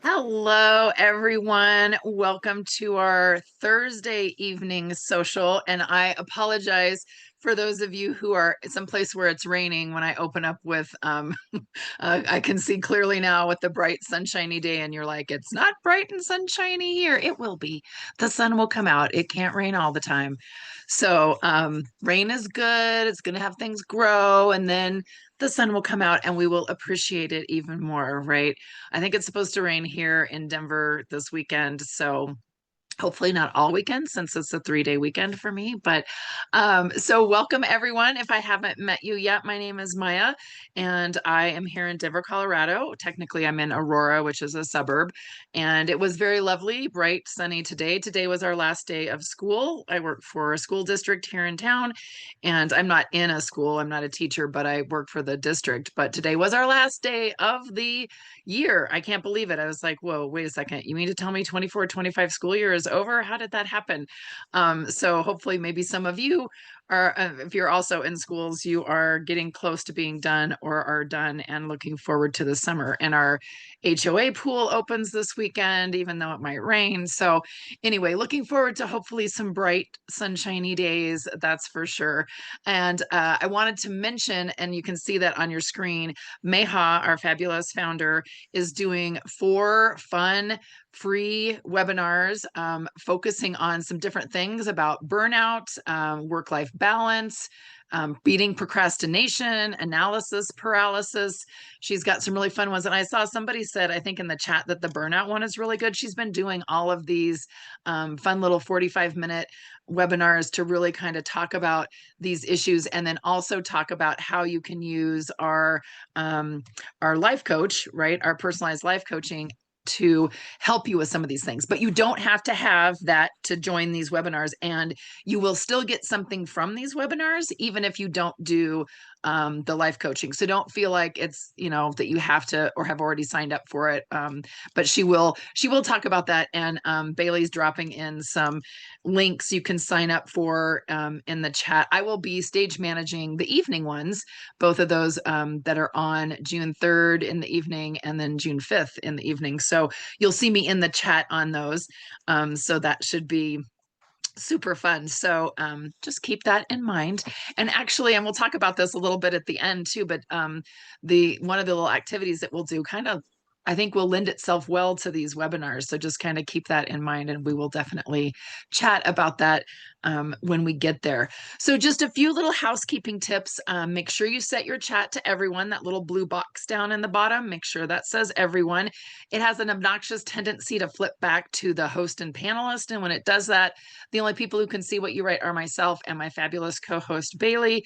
Hello, everyone. Welcome to our Thursday evening social. And I apologize for those of you who are someplace where it's raining when I open up with, I can see clearly now with the bright sunshiny day, and you're like, it's not bright and sunshiny here. It will be. The sun will come out. It can't rain all the time. So, rain is good. It's going to have things grow, and then the sun will come out and we will appreciate it even more, right? I think it's supposed to rain here in Denver this weekend. So hopefully not all weekend since it's a 3-day weekend for me. But so welcome everyone. If I haven't met you yet, my name is Maya and I am here in Denver, Colorado. Technically, I'm in Aurora, which is a suburb. And it was very lovely, bright, sunny today. Today was our last day of school. I work for a school district here in town, and I'm not in a school. I'm not a teacher, but I work for the district. But today was our last day of the year. I can't believe it. I was like, whoa, wait a second. You mean to tell me 24-25 school year is over? How did that happen? So hopefully maybe some of you are, if you're also in schools, you are getting close to being done or are done and looking forward to the summer. And our HOA pool opens this weekend, even though it might rain. So anyway, looking forward to hopefully some bright, sunshiny days, that's for sure. And I wanted to mention, and you can see that on your screen, Meha, our fabulous founder, is doing 4 fun free webinars focusing on some different things about burnout, work-life balance, beating procrastination, analysis paralysis. She's got some really fun ones. And I saw somebody said, I think in the chat, that the burnout one is really good. She's been doing all of these fun little 45-minute webinars to really kind of talk about these issues, and then also talk about how you can use our life coach, right? Our personalized life coaching to help you with some of these things. But you don't have to have that to join these webinars, and you will still get something from these webinars, even if you don't do the life coaching. So don't feel like it's, that you have to or have already signed up for it. But she will talk about that. And Bailey's dropping in some links you can sign up for in the chat. I will be stage managing the evening ones, both of those that are on June 3rd in the evening and then June 5th in the evening. So you'll see me in the chat on those. So that should be super fun. So just keep that in mind. And actually, and we'll talk about this a little bit at the end too, but the one of the little activities that we'll do kind of, I think, will lend itself well to these webinars. So just kind of keep that in mind, and we will definitely chat about that when we get there. So just a few little housekeeping tips. Make sure you set your chat to everyone, that little blue box down in the bottom. Make sure that says everyone. It has an obnoxious tendency to flip back to the host and panelist. And when it does that, the only people who can see what you write are myself and my fabulous co-host, Bailey.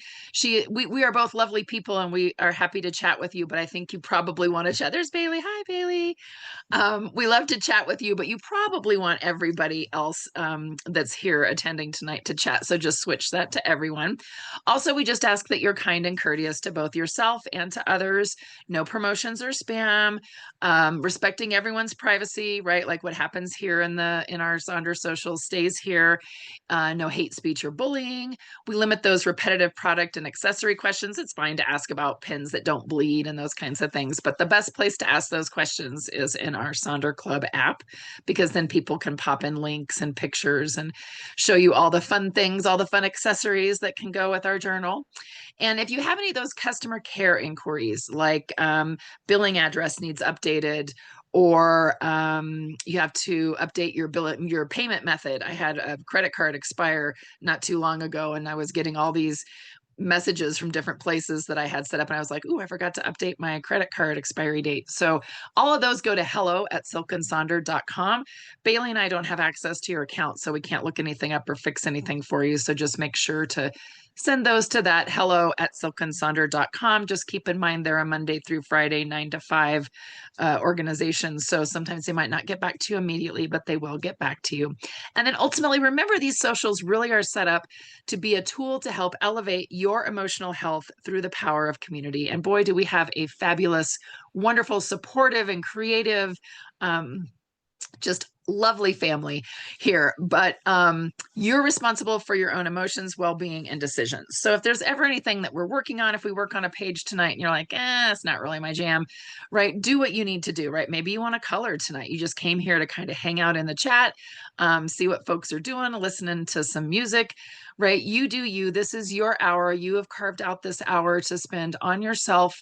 We are both lovely people and we are happy to chat with you, but I think you probably want to chat. There's Bailey. Hi, Bailey. We love to chat with you, but you probably want everybody else that's here attending tonight to chat. So just switch that to everyone. Also, we just ask that you're kind and courteous to both yourself and to others. No promotions or spam. Respecting everyone's privacy, right? Like what happens here in our Sonder Social stays here. No hate speech or bullying. We limit those repetitive product and accessory questions. It's fine to ask about pins that don't bleed and those kinds of things, but the best place to ask those questions is in our Sonder Club app, because then people can pop in links and pictures and show you all the fun things, all the fun accessories that can go with our journal. And if you have any of those customer care inquiries, like billing address needs updated, or you have to update your payment method. I had a credit card expire not too long ago, and I was getting all these messages from different places that I had set up, and I was like, "Ooh, I forgot to update my credit card expiry date." So all of those go to hello@silkandsonder.com. Bailey and I don't have access to your account, so we can't look anything up or fix anything for you. So just make sure to send those to that hello@silkandsonder.com. Just keep in mind they're a Monday through Friday 9 to 5 organization. So sometimes they might not get back to you immediately, but they will get back to you. And then ultimately, remember, these socials really are set up to be a tool to help elevate your emotional health through the power of community. And boy, do we have a fabulous, wonderful, supportive, and creative, just lovely family here, but you're responsible for your own emotions, well-being, and decisions. So if there's ever anything that we're working on, if we work on a page tonight and you're like, it's not really my jam, right? Do what you need to do, right? Maybe you want to color tonight. You just came here to kind of hang out in the chat, see what folks are doing, listening to some music, right? You do you. This is your hour. You have carved out this hour to spend on yourself,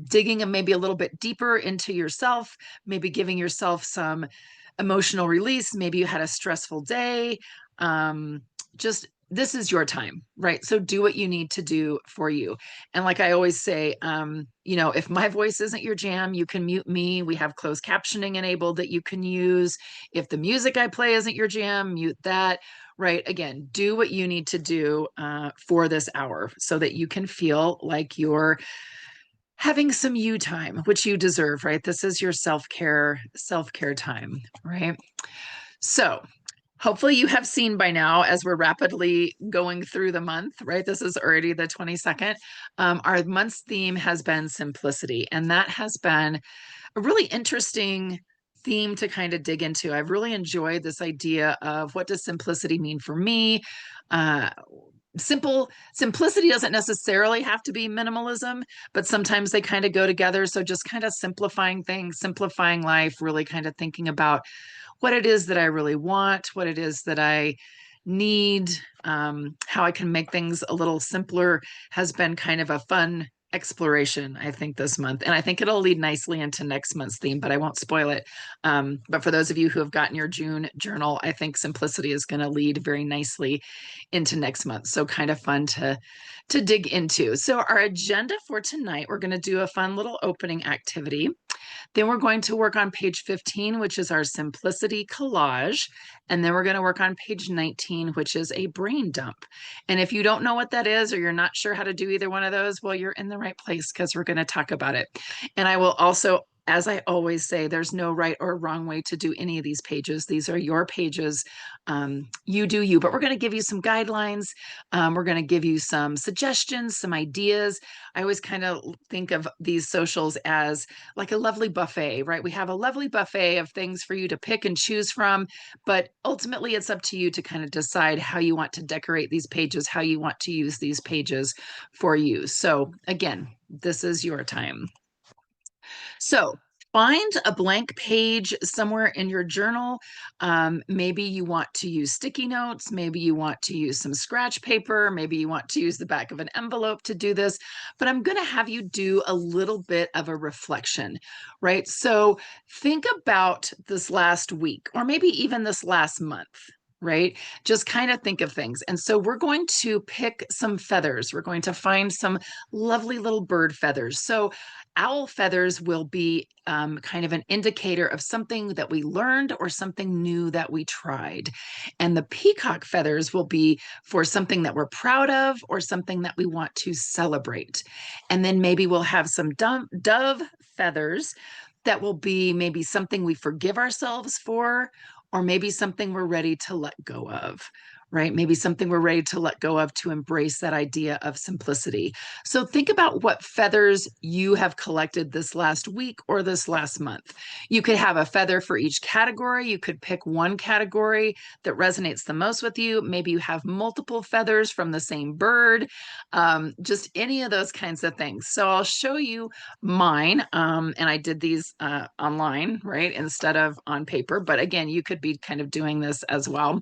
digging maybe a little bit deeper into yourself, maybe giving yourself some emotional release. Maybe you had a stressful day. Just this is your time, right? So do what you need to do for you. And like I always say, if my voice isn't your jam, you can mute me. We have closed captioning enabled that you can use. If the music I play isn't your jam, mute that. Right. Again, do what you need to do for this hour so that you can feel like you're having some you time, which you deserve, right? This is your self-care time, right? So hopefully you have seen by now, as we're rapidly going through the month, right? This is already the 22nd. Our month's theme has been simplicity, and that has been a really interesting theme to kind of dig into. I've really enjoyed this idea of what does simplicity mean for me? Uh, simplicity doesn't necessarily have to be minimalism, but sometimes they kind of go together. So just kind of simplifying things, simplifying life, really kind of thinking about what it is that I really want, what it is that I need, how I can make things a little simpler has been kind of a fun exploration, I think, this month. And I think it'll lead nicely into next month's theme, but I won't spoil it. But for those of you who have gotten your June journal, I think simplicity is going to lead very nicely into next month. So kind of fun to dig into. So our agenda for tonight, we're going to do a fun little opening activity. Then we're going to work on page 15, which is our simplicity collage. And then we're going to work on page 19, which is a brain dump. And if you don't know what that is, or you're not sure how to do either one of those, well, you're in the right place because we're going to talk about it. And I will also, as I always say, there's no right or wrong way to do any of these pages. These are your pages. You do you, but we're going to give you some guidelines. We're going to give you some suggestions, some ideas. I always kind of think of these socials as like a lovely buffet, right? We have a lovely buffet of things for you to pick and choose from, but ultimately it's up to you to kind of decide how you want to decorate these pages, how you want to use these pages for you. So again, this is your time. So find a blank page somewhere in your journal. Maybe you want to use sticky notes. Maybe you want to use some scratch paper. Maybe you want to use the back of an envelope to do this. But I'm going to have you do a little bit of a reflection, right? So think about this last week, or maybe even this last month. Right? Just kind of think of things. And so we're going to pick some feathers. We're going to find some lovely little bird feathers. So owl feathers will be kind of an indicator of something that we learned or something new that we tried. And the peacock feathers will be for something that we're proud of or something that we want to celebrate. And then maybe we'll have some dove feathers that will be maybe something we forgive ourselves for, or maybe something we're ready to let go of, right? Maybe something we're ready to let go of to embrace that idea of simplicity. So think about what feathers you have collected this last week or this last month. You could have a feather for each category. You could pick one category that resonates the most with you. Maybe you have multiple feathers from the same bird, just any of those kinds of things. So I'll show you mine. And I did these online, right, instead of on paper. But again, you could be kind of doing this as well.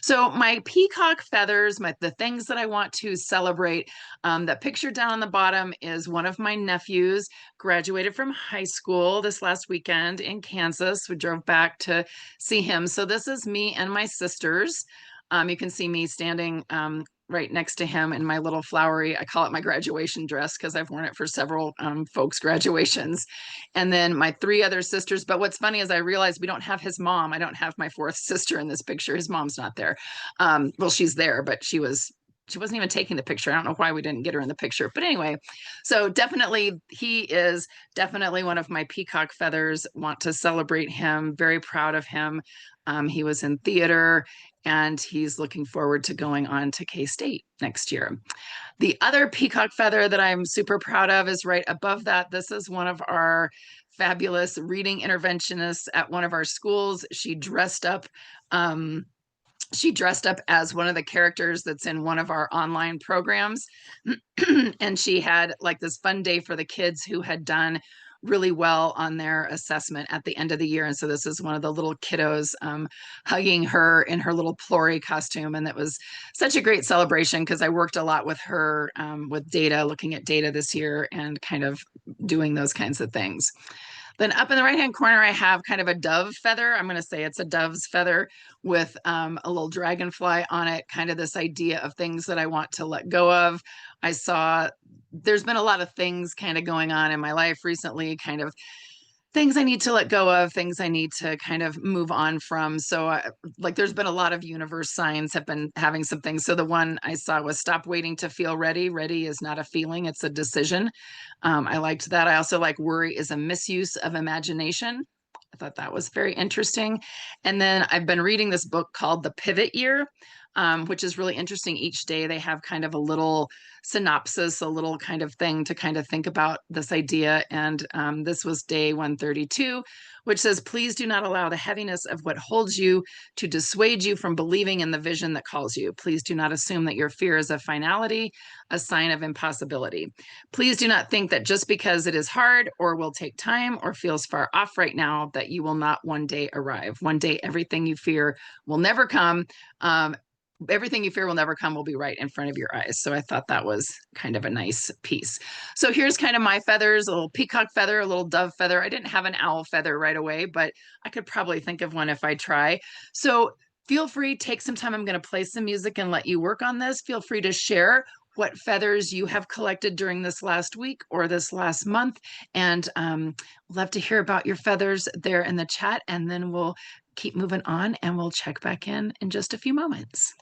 So my peacock feathers, the things that I want to celebrate, that picture down on the bottom is one of my nephews, graduated from high school this last weekend in Kansas. We drove back to see him. So this is me and my sisters. You can see me standing right next to him in my little flowery, I call it my graduation dress because I've worn it for several folks' graduations. And then my three other sisters. But what's funny is I realized we don't have his mom. I don't have my fourth sister in this picture. His mom's not there. Well, she's there, but she wasn't even taking the picture. I don't know why we didn't get her in the picture. But anyway, so definitely he is definitely one of my peacock feathers. Want to celebrate him. Very proud of him. He was in theater, and he's looking forward to going on to K-State next year. The other peacock feather that I'm super proud of is right above that. This is one of our fabulous reading interventionists at one of our schools. She dressed up as one of the characters that's in one of our online programs. And she had like this fun day for the kids who had done really well on their assessment at the end of the year. And so this is one of the little kiddos hugging her in her little Plory costume. And that was such a great celebration because I worked a lot with her with data, looking at data this year and kind of doing those kinds of things. Then up in the right-hand corner, I have kind of a dove feather. I'm going to say it's a dove's feather with a little dragonfly on it, kind of this idea of things that I want to let go of. I saw there's been a lot of things kind of going on in my life recently, kind of things I need to let go of, things I need to kind of move on from. So like there's been a lot of universe signs have been having some things. So the one I saw was stop waiting to feel ready. Ready is not a feeling, it's a decision. I liked that. I also like worry is a misuse of imagination. I thought that was very interesting. And then I've been reading this book called The Pivot Year, which is really interesting. Each day they have kind of a little synopsis, a little kind of thing to kind of think about this idea. And this was day 132, which says, please do not allow the heaviness of what holds you to dissuade you from believing in the vision that calls you. Please do not assume that your fear is a finality, a sign of impossibility. Please do not think that just because it is hard or will take time or feels far off right now, that you will not one day arrive. One day, everything you fear will never come. Everything you fear will never come will be right in front of your eyes. So I thought that was kind of a nice piece. So here's kind of my feathers, a little peacock feather, a little dove feather. I didn't have an owl feather right away, but I could probably think of one if I try. So feel free, take some time. I'm going to play some music and let you work on this. Feel free to share what feathers you have collected during this last week or this last month. And love to hear about your feathers there in the chat. And then we'll keep moving on and we'll check back in just a few moments.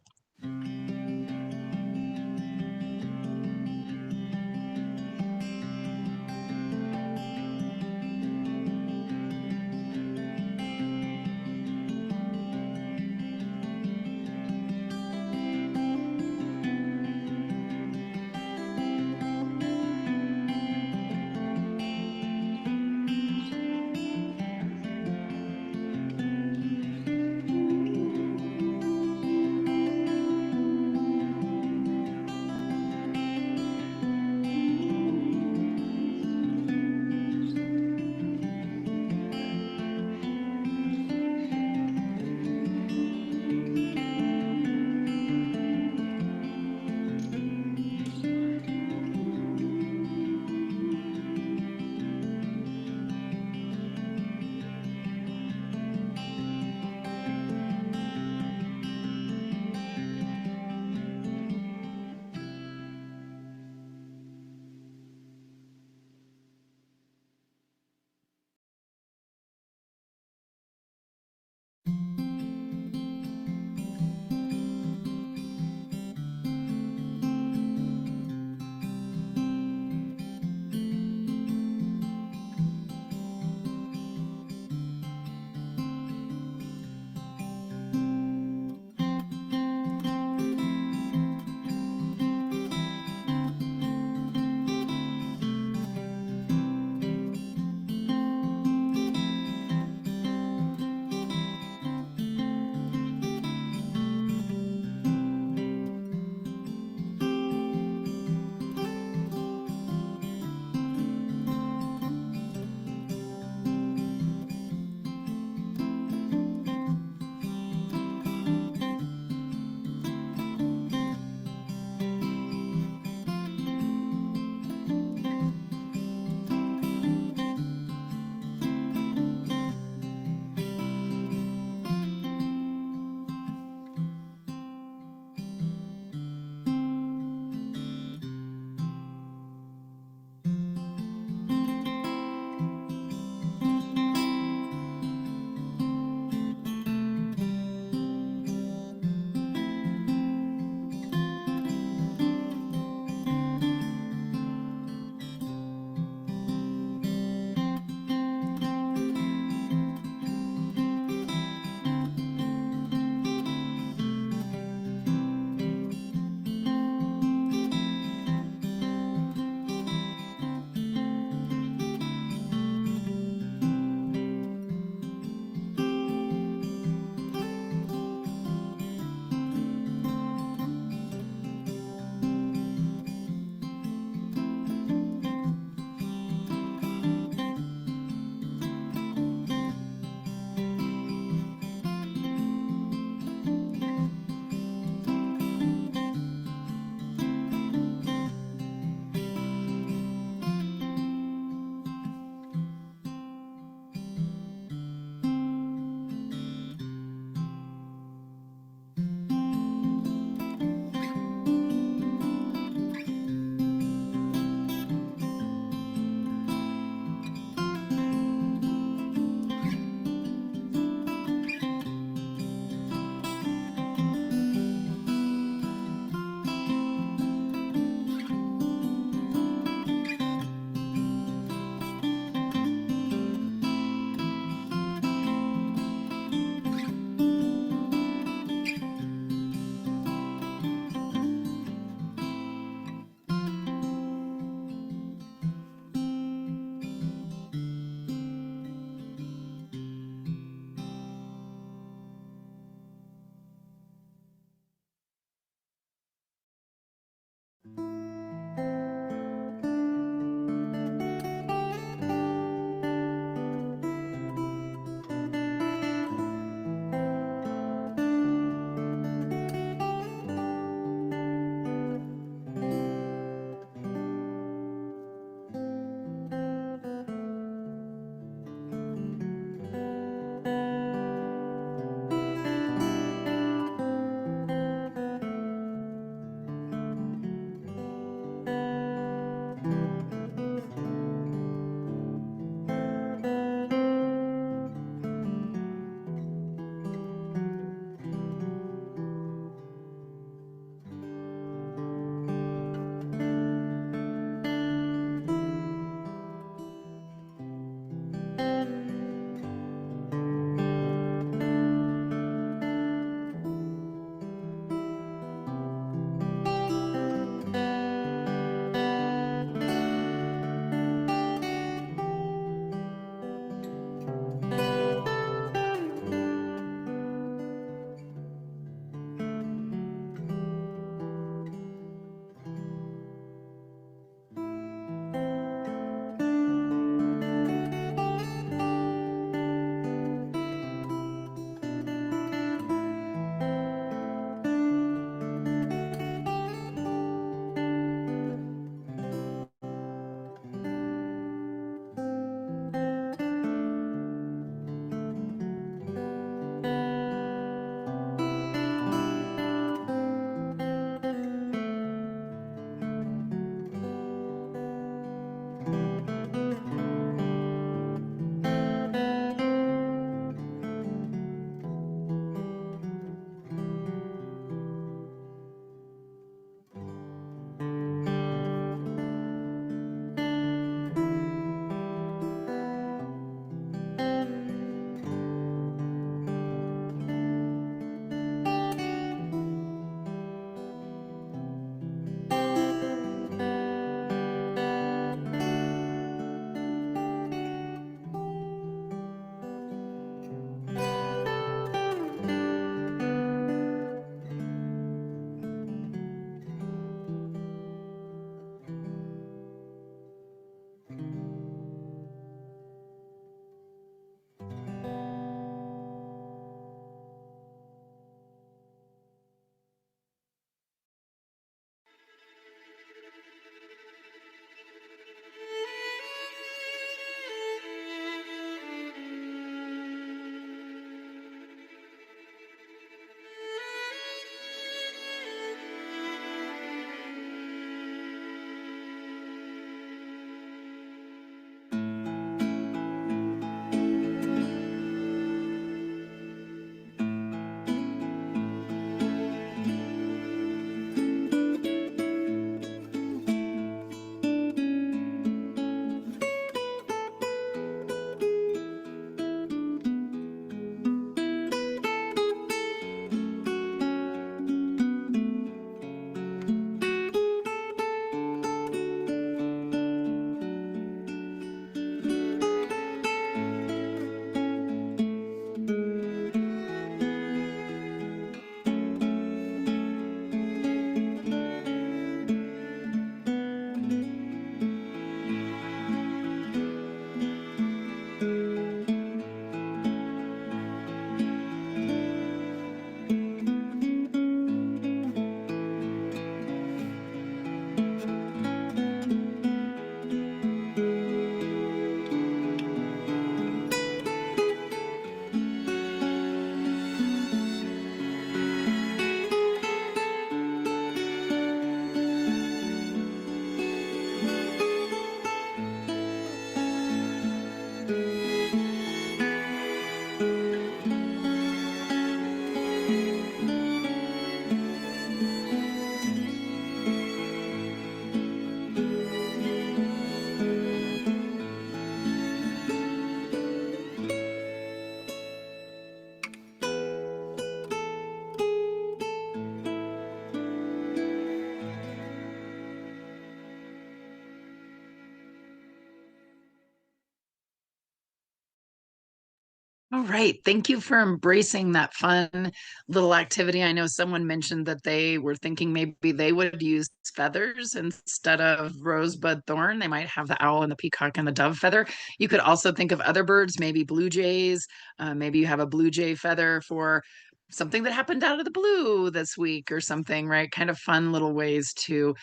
All right. Thank you for embracing that fun little activity. I know someone mentioned that they were thinking maybe they would use feathers instead of rosebud thorn. They might have the owl and the peacock and the dove feather. You could also think of other birds, maybe blue jays. Maybe you have a blue jay feather for something that happened out of the blue this week or something, right? Kind of fun little ways to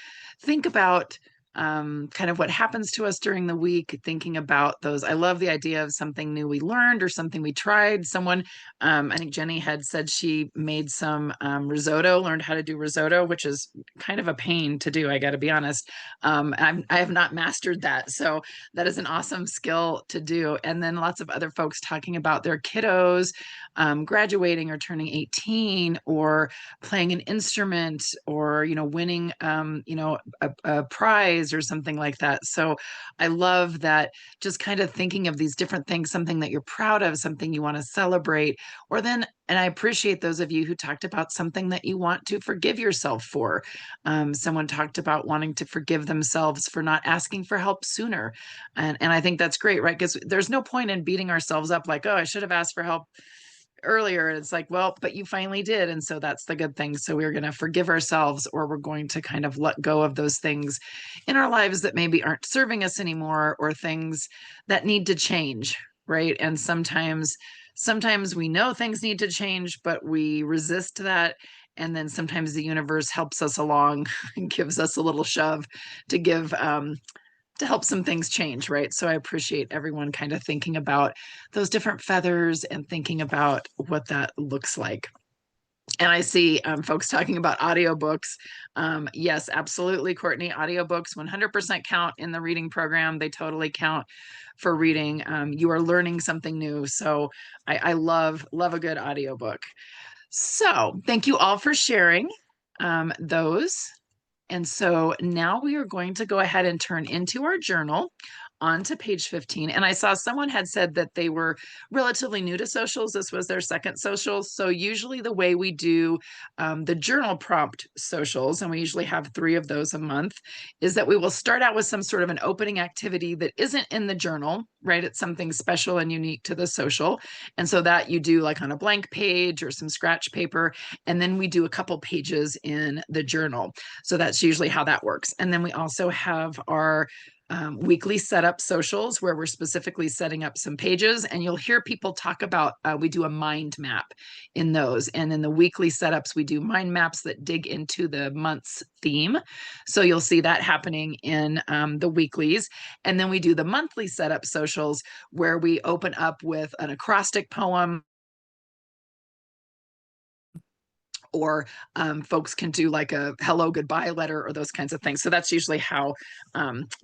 think about kind of what happens to us during the week, thinking about those. I love the idea of something new we learned or something we tried. Someone, I think Jenny had said she made some risotto, learned how to do risotto, which is kind of a pain to do, I got to be honest. I have not mastered that. So that is an awesome skill to do. And then lots of other folks talking about their kiddos graduating or turning 18 or playing an instrument or, winning, a prize or something like that. So I love that, just kind of thinking of these different things, something that you're proud of, something you want to celebrate, or then, and I appreciate those of you who talked about something that you want to forgive yourself for. Someone talked about wanting to forgive themselves for not asking for help sooner. And I think that's great, right? Because there's no point in beating ourselves up like, oh, I should have asked for help earlier. It's like, well, but you finally did. And so that's the good thing. So we're going to forgive ourselves, or we're going to kind of let go of those things in our lives that maybe aren't serving us anymore, or things that need to change. Right. And sometimes we know things need to change, but we resist that. And then sometimes the universe helps us along and gives us a little shove to give to help some things change, right? So I appreciate everyone kind of thinking about those different feathers and thinking about what that looks like. And I see folks talking about audiobooks. Yes, absolutely, Courtney. Audiobooks 100% count in the reading program. They totally count for reading. You are learning something new. So I love a good audiobook. So thank you all for sharing those. And so now we are going to go ahead and turn into our journal onto page 15. And I saw someone had said that they were relatively new to socials. This was their second social. So usually the way we do the journal prompt socials, and we usually have 3 of those a month, is that we will start out with some sort of an opening activity that isn't in the journal, right? It's something special and unique to the social. And so that you do like on a blank page or some scratch paper. And then we do a couple pages in the journal. So that's usually how that works. And then we also have our weekly setup socials where we're specifically setting up some pages, and you'll hear people talk about we do a mind map in those. And in the weekly setups, we do mind maps that dig into the month's theme. So you'll see that happening in the weeklies. And then we do the monthly setup socials where we open up with an acrostic poem, or folks can do like a hello goodbye letter or those kinds of things. So that's usually how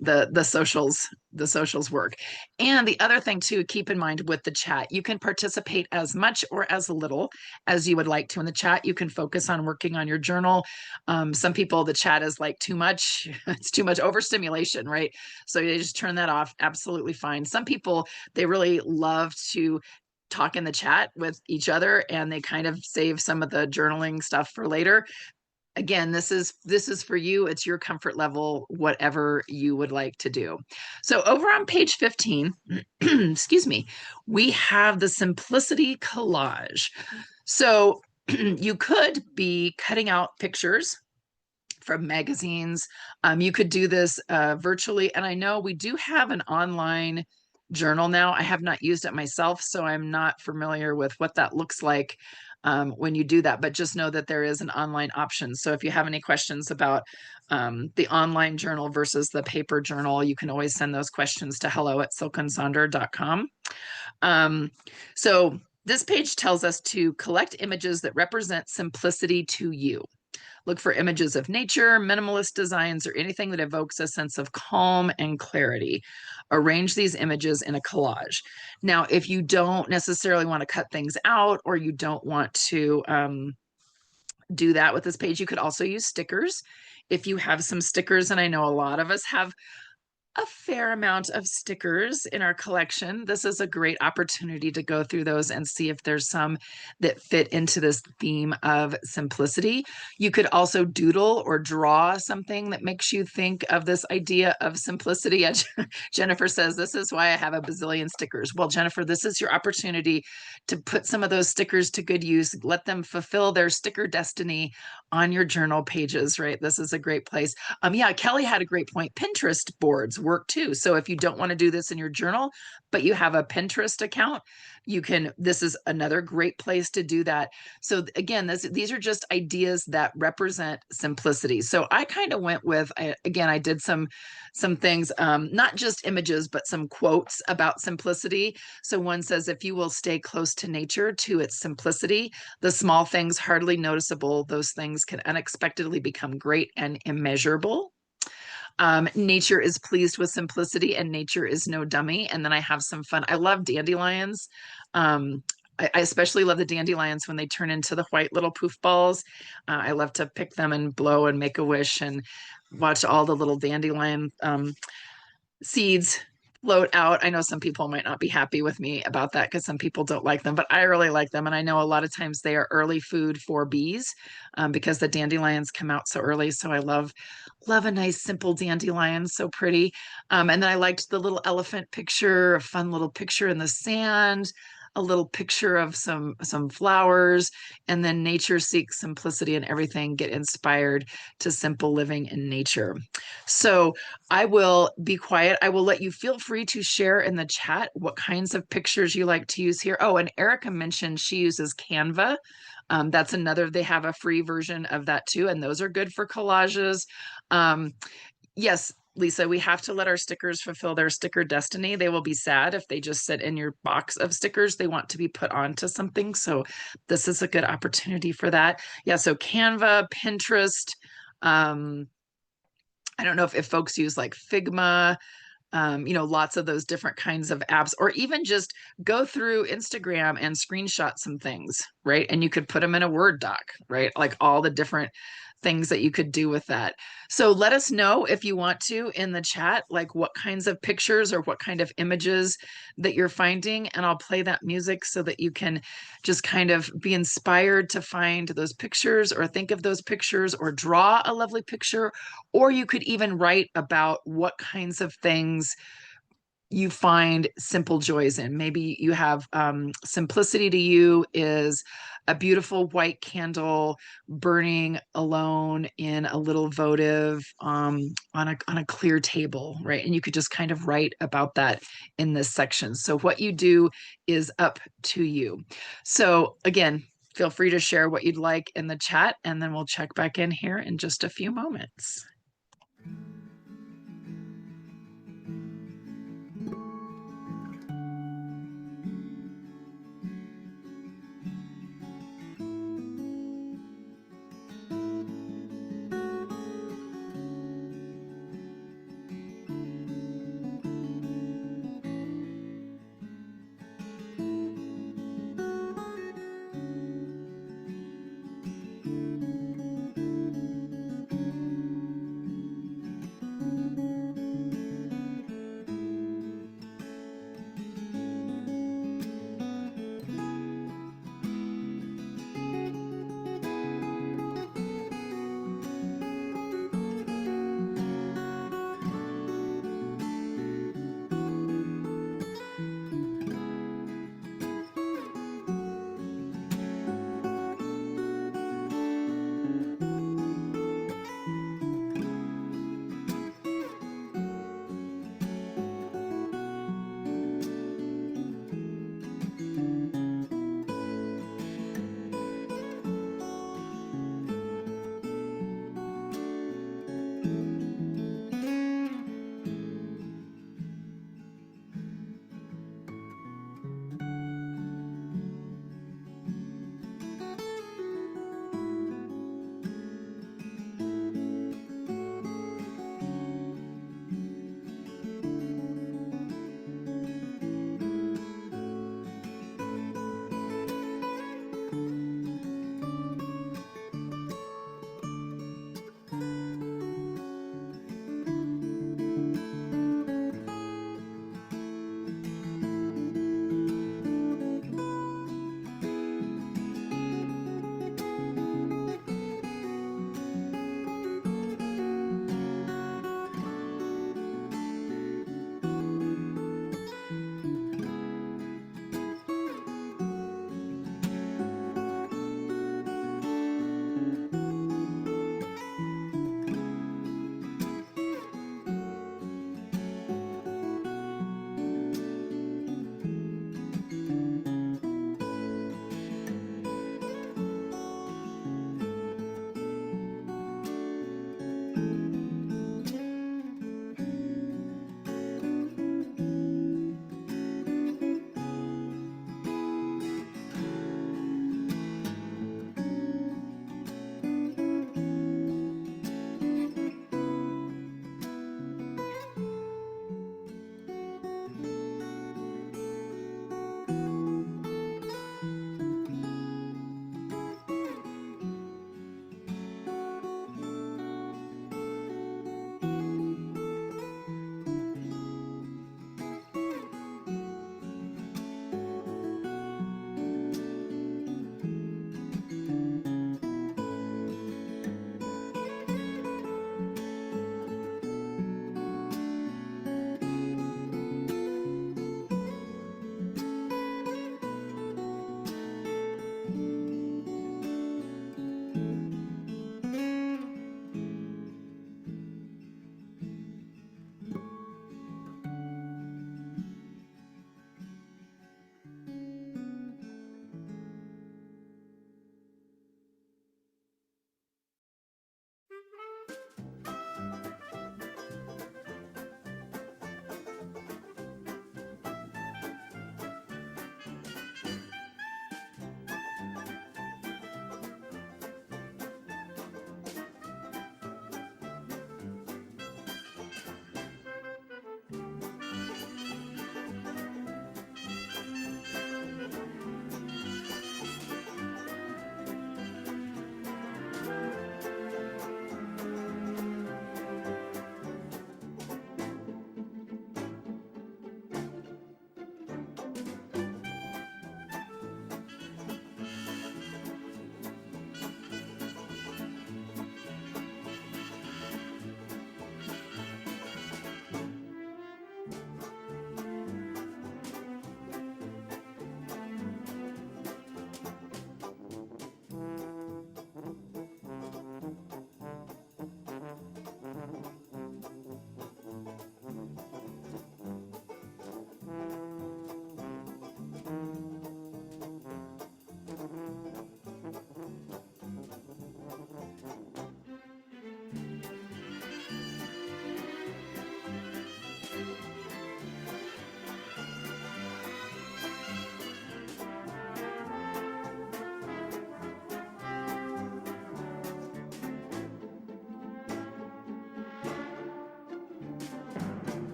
the socials work. And the other thing to keep in mind with the chat, you can participate as much or as little as you would like to in the chat. You can focus on working on your journal. Some people, the chat is like too much. It's too much overstimulation, right? So you just turn that off. Absolutely fine. Some people, they really love to talk in the chat with each other, and they kind of save some of the journaling stuff for later. Again, this is for you. It's your comfort level, whatever you would like to do. So over on page 15, excuse me, we have the simplicity collage. So you could be cutting out pictures from magazines. You could do this virtually. And I know we do have an online journal now. I have not used it myself, so I'm not familiar with what that looks like when you do that, but just know that there is an online option. So if you have any questions about the online journal versus the paper journal, you can always send those questions to hello@silkensonder.com. So this page tells us to collect images that represent simplicity to you. Look for images of nature, minimalist designs, or anything that evokes a sense of calm and clarity. Arrange these images in a collage. Now, if you don't necessarily want to cut things out, or you don't want to do that with this page, you could also use stickers. If you have some stickers, and I know a lot of us have a fair amount of stickers in our collection. This is a great opportunity to go through those and see if there's some that fit into this theme of simplicity. You could also doodle or draw something that makes you think of this idea of simplicity. Jennifer says, this is why I have a bazillion stickers. Well, Jennifer, this is your opportunity to put some of those stickers to good use, let them fulfill their sticker destiny on your journal pages, right? This is a great place. Yeah, Kelly had a great point. Pinterest boards work too. So if you don't want to do this in your journal, but you have a Pinterest account, you can, this is another great place to do that. So again, these are just ideas that represent simplicity. So I kind of went with, again, I did some things, not just images, but some quotes about simplicity. So one says, if you will stay close to nature, to its simplicity, the small things hardly noticeable, those things can unexpectedly become great and immeasurable. Nature is pleased with simplicity and nature is no dummy. And then I have some fun. I love dandelions. I especially love the dandelions when they turn into the white little poof balls. I love to pick them and blow and make a wish and watch all the little dandelion seeds float out. I know some people might not be happy with me about that because some people don't like them, but I really like them. And I know a lot of times they are early food for bees because the dandelions come out so early. So I love a nice simple dandelion, so pretty. And then I liked the little elephant picture, a fun little picture in the sand, a little picture of some flowers, and then nature seeks simplicity and everything. Get inspired to simple living in nature. So I will be quiet. I will let you feel free to share in the chat what kinds of pictures you like to use here. Oh, and Erica mentioned she uses Canva. That's another, they have a free version of that too, and those are good for collages. Yes, Lisa, we have to let our stickers fulfill their sticker destiny. They will be sad if they just sit in your box of stickers. They want to be put onto something. So this is a good opportunity for that. Yeah, so Canva, Pinterest. I don't know if folks use like Figma, lots of those different kinds of apps, or even just go through Instagram and screenshot some things, right? And you could put them in a Word doc, right? Like all the different things that you could do with that. So let us know if you want to in the chat, like what kinds of pictures or what kind of images that you're finding. And I'll play that music so that you can just kind of be inspired to find those pictures or think of those pictures or draw a lovely picture. Or you could even write about what kinds of things you find simple joys in. Maybe you have simplicity to you is a beautiful white candle burning alone in a little votive on a clear table, right? And you could just kind of write about that in this section. So what you do is up to you. So again, feel free to share what you'd like in the chat, and then we'll check back in here in just a few moments.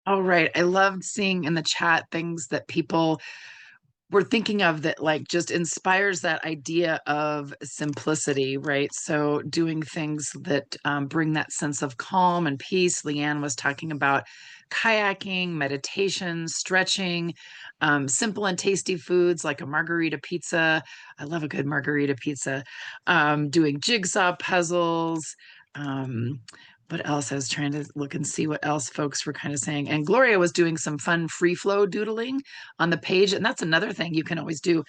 All right. I loved seeing in the chat things that people we're thinking of that like just inspires that idea of simplicity, right? So doing things that bring that sense of calm and peace. Leanne was talking about kayaking, meditation, stretching, simple and tasty foods like a margarita pizza. I love a good margarita pizza. Doing jigsaw puzzles. Um, what else? I was trying to look and see what else folks were kind of saying. And Gloria was doing some fun free flow doodling on the page. And that's another thing you can always do,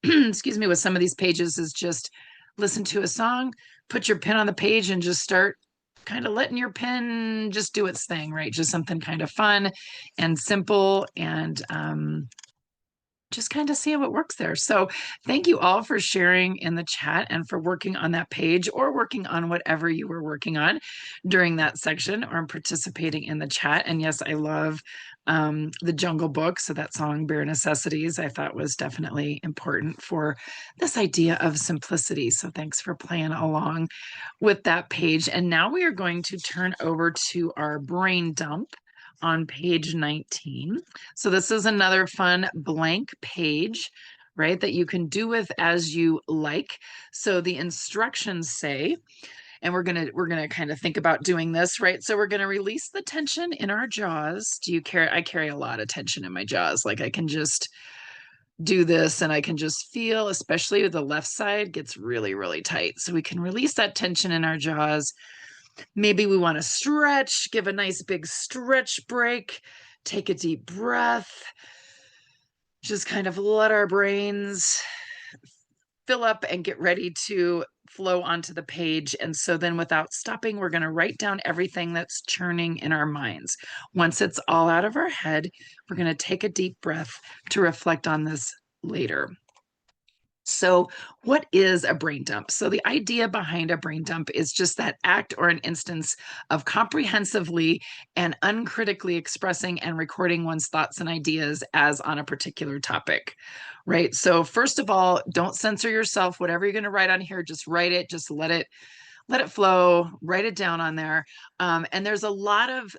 excuse me, with some of these pages is just listen to a song, put your pen on the page and just start kind of letting your pen just do its thing, right? Just something kind of fun and simple and just kind of see how it works there. So thank you all for sharing in the chat and for working on that page or working on whatever you were working on during that section or participating in the chat. And yes, I love the Jungle Book. So that song, Bare Necessities, I thought was definitely important for this idea of simplicity. So thanks for playing along with that page. And now we are going to turn over to our brain dump on page 19. So this is another fun blank page, right, that you can do with as you like. So the instructions say, and we're gonna kind of think about doing this, right? So we're gonna release the tension in our jaws. Do you carry? I carry a lot of tension in my jaws. Like I can just do this and I can just feel, especially the left side gets really, really tight. So we can release that tension in our jaws. Maybe we want to stretch, give a nice big stretch break, take a deep breath, just kind of let our brains fill up and get ready to flow onto the page. And so then without stopping, we're going to write down everything that's churning in our minds. Once it's all out of our head, we're going to take a deep breath to reflect on this later. So, what is a brain dump? So, the idea behind a brain dump is just that act or an instance of comprehensively and uncritically expressing and recording one's thoughts and ideas as on a particular topic, right? So, first of all, don't censor yourself. Whatever you're going to write on here, just write it, just let it flow, write it down on there. And there's a lot of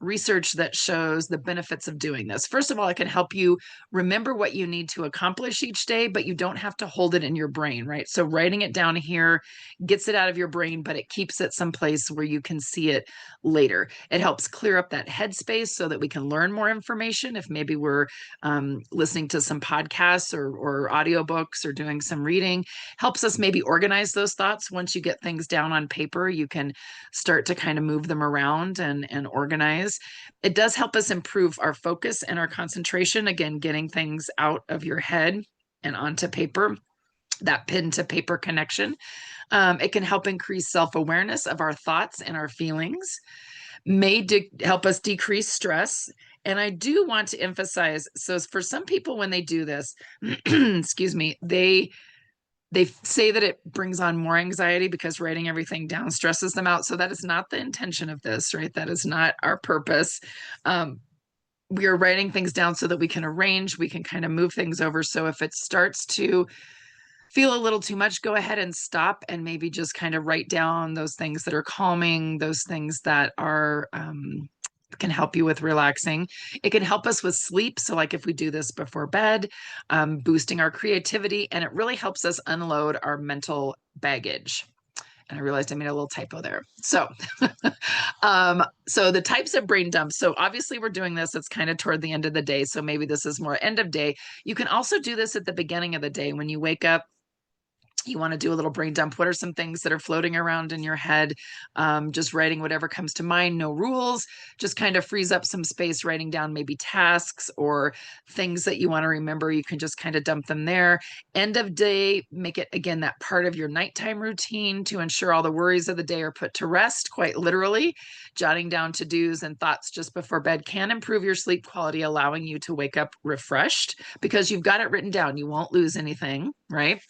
research that shows the benefits of doing this. First of all, it can help you remember what you need to accomplish each day, but you don't have to hold it in your brain, right? So writing it down here gets it out of your brain, but it keeps it someplace where you can see it later. It helps clear up that headspace so that we can learn more information. If maybe we're listening to some podcasts or audiobooks or doing some reading, helps us maybe organize those thoughts. Once you get things down on paper, you can start to kind of move them around and organize. It does help us improve our focus and our concentration. Again, getting things out of your head and onto paper, that pen to paper connection. It can help increase self-awareness of our thoughts and our feelings, may help us decrease stress. And I do want to emphasize, so for some people when they do this, excuse me, they say that it brings on more anxiety because writing everything down stresses them out. So that is not the intention of this, right? That is not our purpose. We are writing things down so that we can arrange, we can kind of move things over. So if it starts to feel a little too much, go ahead and stop and maybe just kind of write down those things that are calming, those things that are can help you with relaxing. It can help us with sleep. So like if we do this before bed, boosting our creativity, and it really helps us unload our mental baggage. And I realized I made a little typo there. So, so the types of brain dumps. So obviously we're doing this, it's kind of toward the end of the day. So maybe this is more end of day. You can also do this at the beginning of the day when you wake up. You want to do a little brain dump. What are some things that are floating around in your head? Just writing whatever comes to mind, no rules, just kind of frees up some space, writing down maybe tasks or things that you want to remember. You can just kind of dump them there. End of day, make it again that part of your nighttime routine to ensure all the worries of the day are put to rest, quite literally. Jotting down to-dos and thoughts just before bed can improve your sleep quality, allowing you to wake up refreshed because you've got it written down. You won't lose anything, right?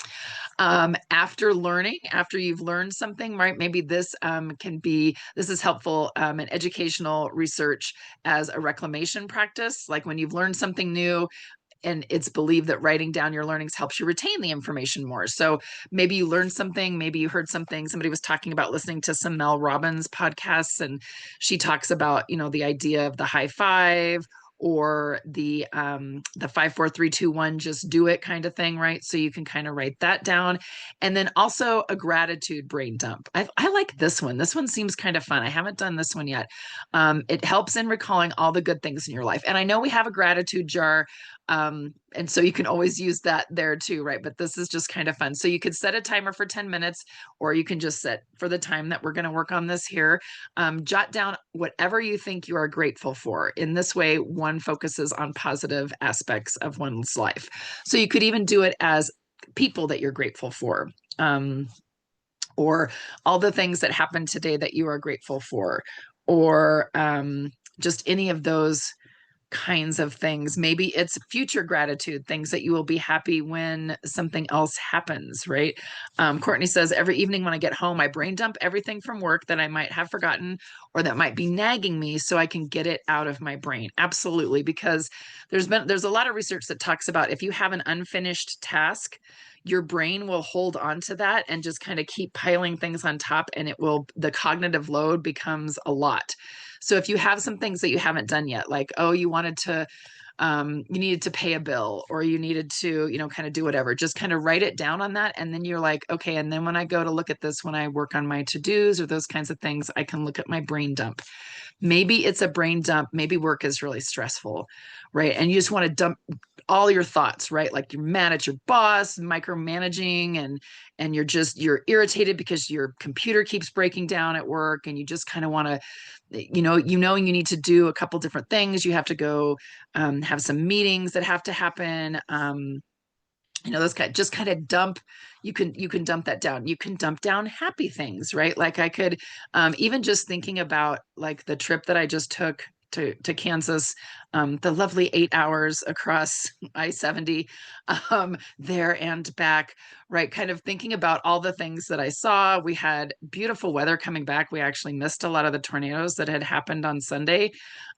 After learning, after you've learned something, right? Maybe this this is helpful in educational research as a reclamation practice. Like when you've learned something new, and it's believed that writing down your learnings helps you retain the information more. So maybe you learned something, maybe you heard something. Somebody was talking about listening to some Mel Robbins podcasts, and she talks about, the idea of the high five, or the 5 4 3 2 1 just do it kind of thing, right? So you can kind of write that down. And then also a gratitude brain dump. I like this one. This one seems kind of fun. I haven't done this one yet. It helps in recalling all the good things in your life. And I know we have a gratitude jar, and so you can always use that there too, right? But this is just kind of fun. So you could set a timer for 10 minutes, or you can just set for the time that we're going to work on this here. Jot down whatever you think you are grateful for. In this way, one focuses on positive aspects of one's life. So you could even do it as people that you're grateful for, or all the things that happened today that you are grateful for, or just any of those kinds of things. Maybe it's future gratitude, things that you will be happy when something else happens, right? Courtney says, every evening when I get home, I brain dump everything from work that I might have forgotten or that might be nagging me so I can get it out of my brain. Absolutely, because there's a lot of research that talks about if you have an unfinished task, your brain will hold on to that and just kind of keep piling things on top, and the cognitive load becomes a lot. So if you have some things that you haven't done yet, like, oh, you needed to pay a bill, or you needed to, kind of do whatever, just kind of write it down on that. And then you're like, okay, and then when I go to look at this, when I work on my to-dos or those kinds of things, I can look at my brain dump. Maybe it's a brain dump. Maybe work is really stressful, right? And you just want to dump all your thoughts, right? Like you're mad at your boss, micromanaging, and you're irritated because your computer keeps breaking down at work, and you just kind of want to, you need to do a couple different things. You have to go have some meetings that have to happen. Those just kind of dump. You can dump that down. You can dump down happy things, right? Like I could, even just thinking about like the trip that I just took to Kansas, the lovely 8 hours across I-70, there and back, right? Kind of thinking about all the things that I saw. We had beautiful weather coming back. We actually missed a lot of the tornadoes that had happened on Sunday.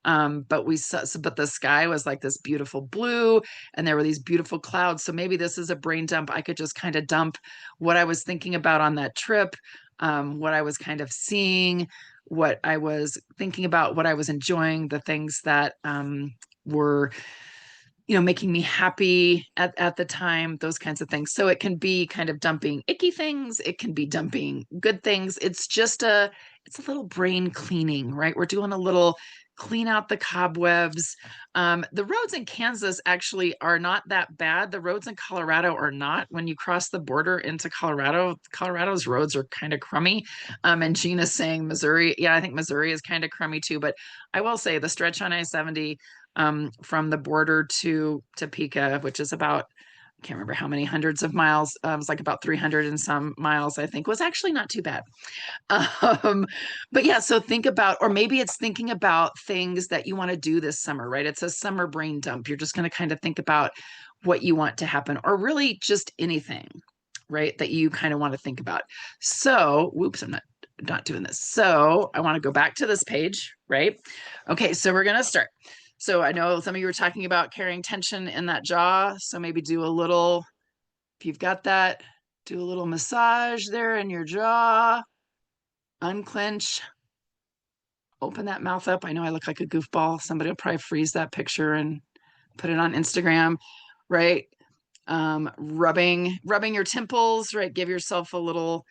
But the sky was like this beautiful blue, and there were these beautiful clouds. So maybe this is a brain dump. I could just kind of dump what I was thinking about on that trip, what I was kind of seeing, what I was thinking about, what I was enjoying, the things that were making me happy at the time, those kinds of things. So it can be kind of dumping icky things. It can be dumping good things. It's a little brain cleaning, right? We're doing a little clean out the cobwebs. The roads in Kansas actually are not that bad. The roads in Colorado are not. When you cross the border into Colorado, Colorado's roads are kind of crummy. And Gina's saying Missouri. Yeah, I think Missouri is kind of crummy too. But I will say the stretch on I-70, from the border to Topeka, which is about, I can't remember how many hundreds of miles. It was like about 300 and some miles, I think, was actually not too bad. Um, but yeah, so think about, or maybe it's thinking about things that you want to do this summer, right? It's a summer brain dump. You're just going to kind of think about what you want to happen, or really just anything, right? That you kind of want to think about. So, whoops, I'm not doing this. So I want to go back to this page, right? Okay, so we're going to start. So I know some of you were talking about carrying tension in that jaw. So maybe do a little, if you've got that, do a little massage there in your jaw, unclench, open that mouth up. I know I look like a goofball. Somebody will probably freeze that picture and put it on Instagram, right? Rubbing your temples, right? Give yourself a little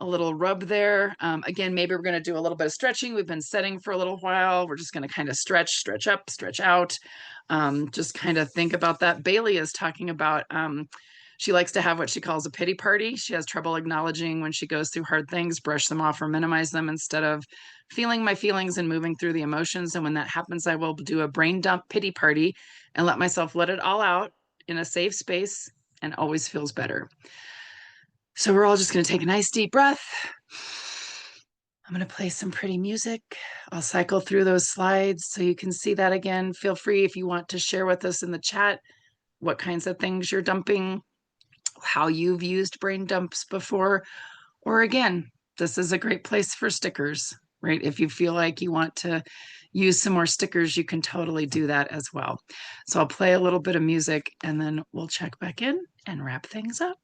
rub there. Again, maybe we're going to do a little bit of stretching. We've been setting for a little while. We're just going to kind of stretch up, stretch out. Just kind of think about that. Bailey is talking about, she likes to have what she calls a pity party. She has trouble acknowledging when she goes through hard things, brush them off or minimize them instead of feeling my feelings and moving through the emotions. And when that happens, I will do a brain dump pity party and let myself let it all out in a safe space, and always feels better. So we're all just going to take a nice deep breath. I'm going to play some pretty music. I'll cycle through those slides so you can see that again. Feel free, if you want, to share with us in the chat what kinds of things you're dumping, how you've used brain dumps before, or again, this is a great place for stickers. right? If you feel like you want to use some more stickers, you can totally do that as well. So I'll play a little bit of music and then we'll check back in and wrap things up.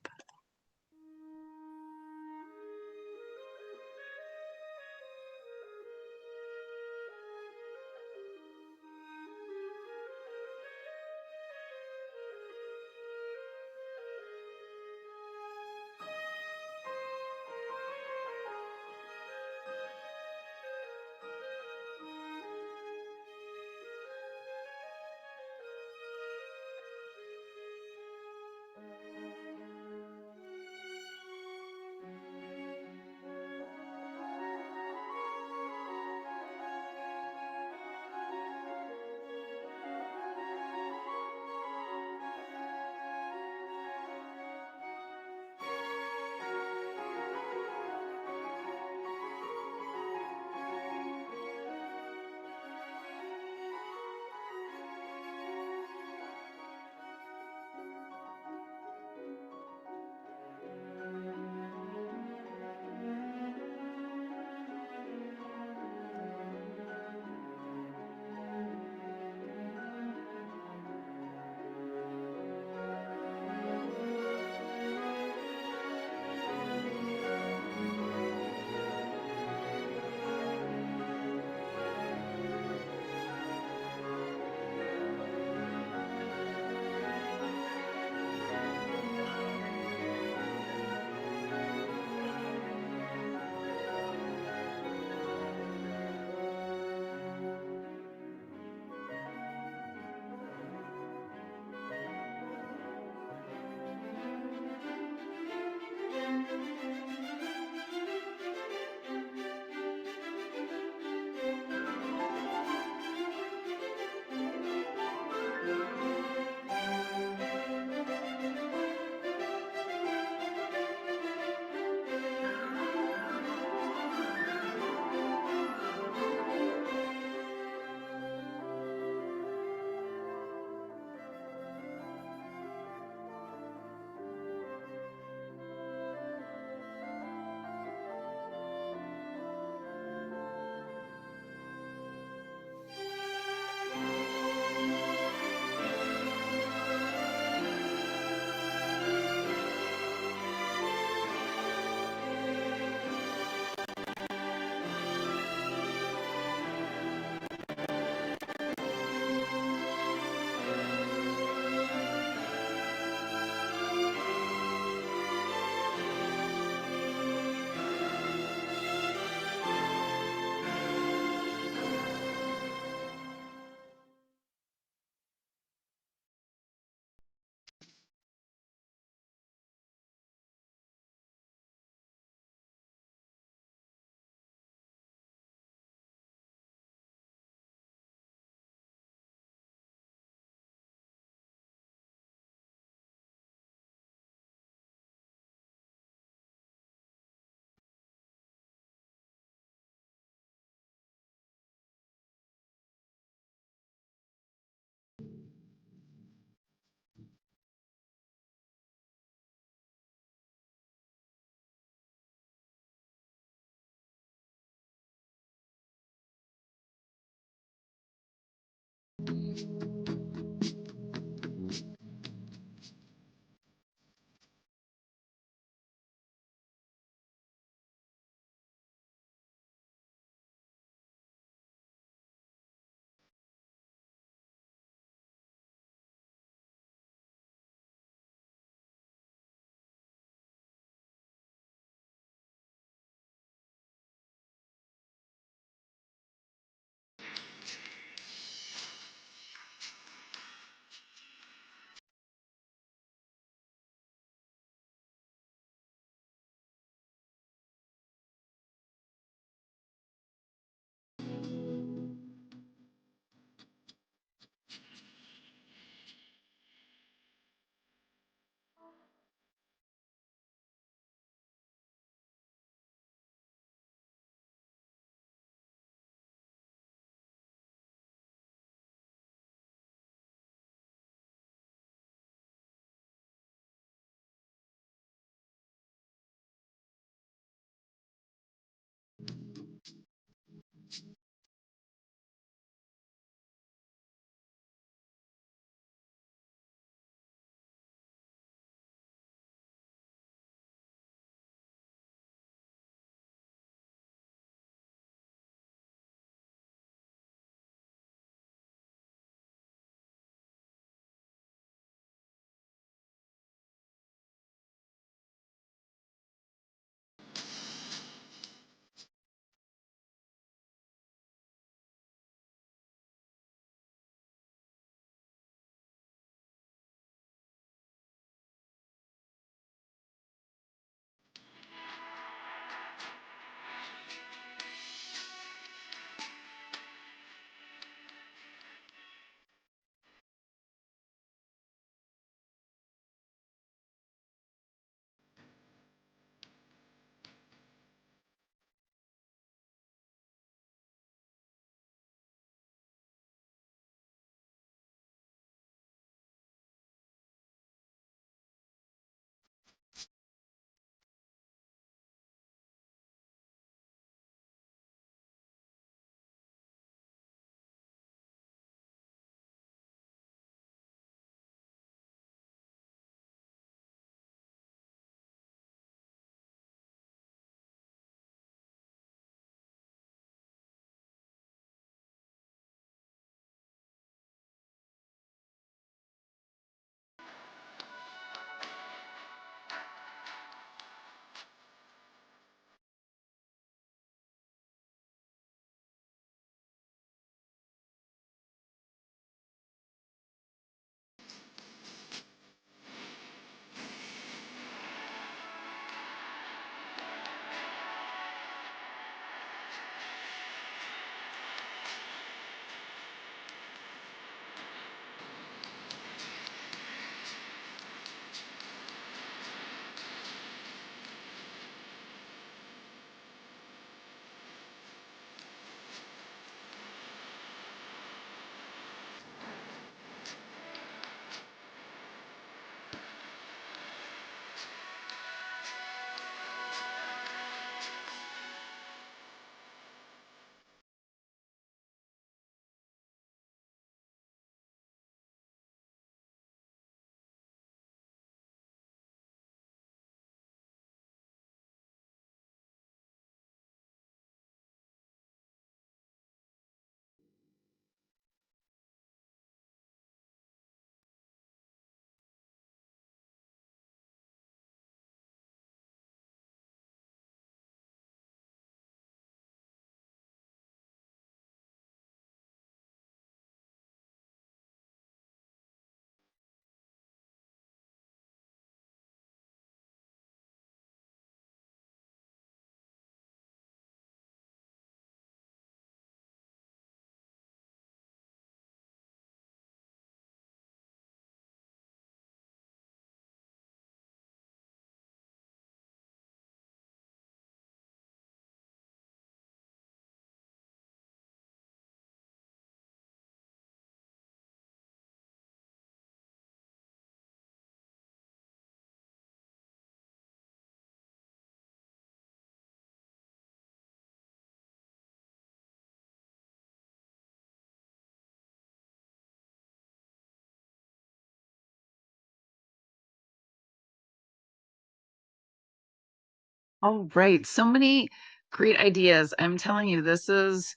Oh, right. So many great ideas. I'm telling you, is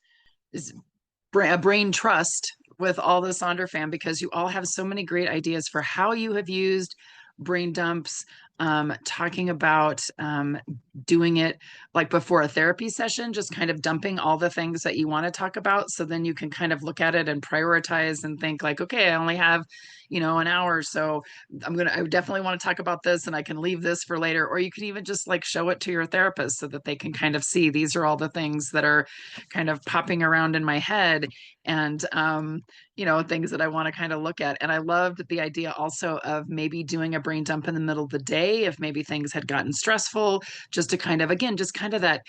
a brain trust with all the Sonder fam because you all have so many great ideas for how you have used brain dumps, talking about doing it like before a therapy session, just kind of dumping all the things that you want to talk about. So then you can kind of look at it and prioritize and think like, okay, I only have, an hour. So I definitely want to talk about this and I can leave this for later. Or you can even just like show it to your therapist so that they can kind of see these are all the things that are kind of popping around in my head and things that I want to kind of look at. And I loved the idea also of maybe doing a brain dump in the middle of the day if maybe things had gotten stressful, just to kind of again, just kind of that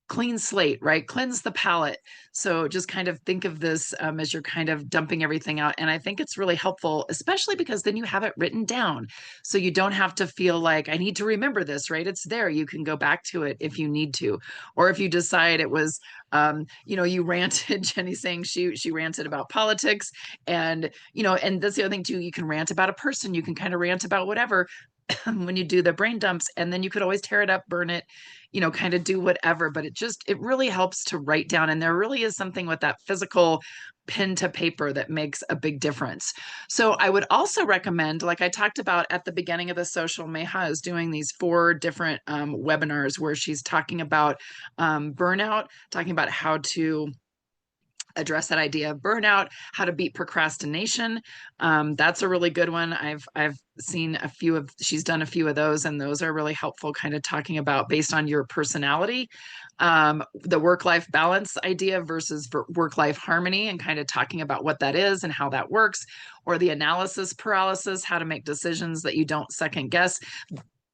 clean slate, right? Cleanse the palate. So just kind of think of this as you're kind of dumping everything out. And I think it's really helpful, especially because then you have it written down. So you don't have to feel like I need to remember this, right? It's there. You can go back to it if you need to. Or if you decide it was, you ranted, Jenny saying she ranted about politics. And, and that's the other thing too, you can rant about a person, you can kind of rant about whatever when you do the brain dumps, and then you could always tear it up, burn it, kind of do whatever. But it really helps to write down. And there really is something with that physical pen to paper that makes a big difference. So I would also recommend, like I talked about at the beginning of the social, Meha is doing these 4 different webinars where she's talking about burnout, talking about how to address that idea of burnout, how to beat procrastination. That's a really good one. I've seen she's done a few of those, and those are really helpful, kind of talking about based on your personality, the work-life balance idea versus work-life harmony, and kind of talking about what that is and how that works, or the analysis paralysis, how to make decisions that you don't second guess.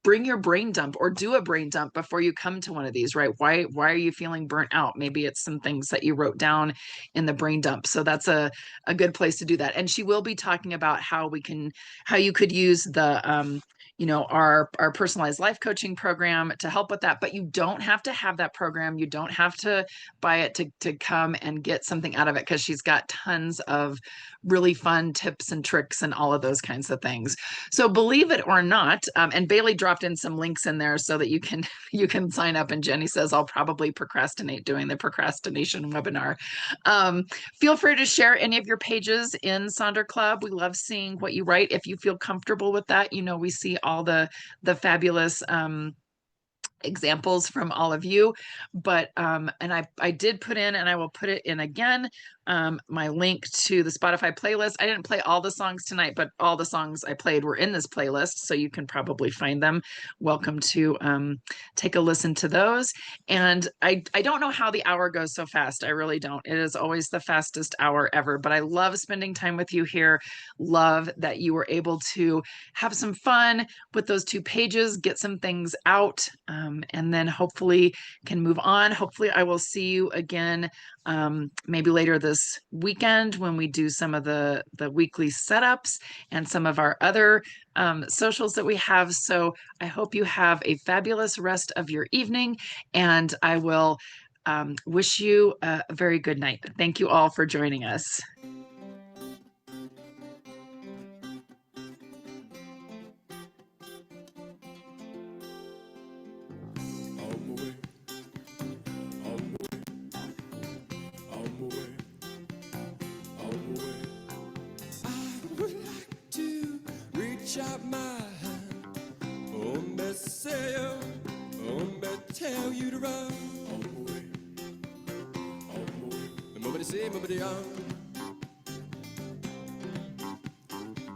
Bring your brain dump or do a brain dump before you come to one of these, right? Why are you feeling burnt out? Maybe it's some things that you wrote down in the brain dump. So that's a good place to do that. And she will be talking about how you could use the our personalized life coaching program to help with that. But you don't have to have that program. You don't have to buy it to come and get something out of it, because she's got tons of really fun tips and tricks and all of those kinds of things. So believe it or not, and Bailey dropped in some links in there so that you can sign up. And Jenny says, I'll probably procrastinate doing the procrastination webinar. Feel free to share any of your pages in Sonder Club. We love seeing what you write. If you feel comfortable with that, we see all the fabulous examples from all of you. But and I did put in, and I will put it in again, my link to the Spotify playlist. I didn't play all the songs tonight, but all the songs I played were in this playlist, so you can probably find them. Welcome to take a listen to those. And I don't know how the hour goes so fast. I really don't. It is always the fastest hour ever, but I love spending time with you here. Love that you were able to have some fun with those 2 pages, get some things out, and then hopefully can move on. Hopefully I will see you again maybe later this weekend when we do some of the weekly setups and some of our other socials that we have. So I hope you have a fabulous rest of your evening, and I will wish you a very good night. Thank you all for joining us. Out my hand, oh, me say, oh, me tell you to run on the way, on the way. Nobody say, nobody on.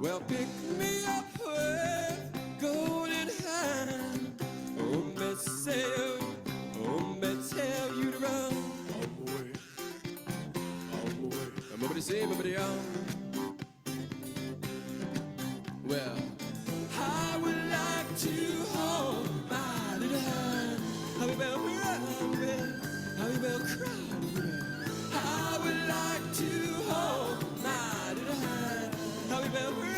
Well, pick me up with golden hand, oh, me say, oh, me tell you to run on the way, on the way. Nobody say, nobody on. Well, I would like to hold my little hand. I will run, I will cry. I would like to hold my little hand. I will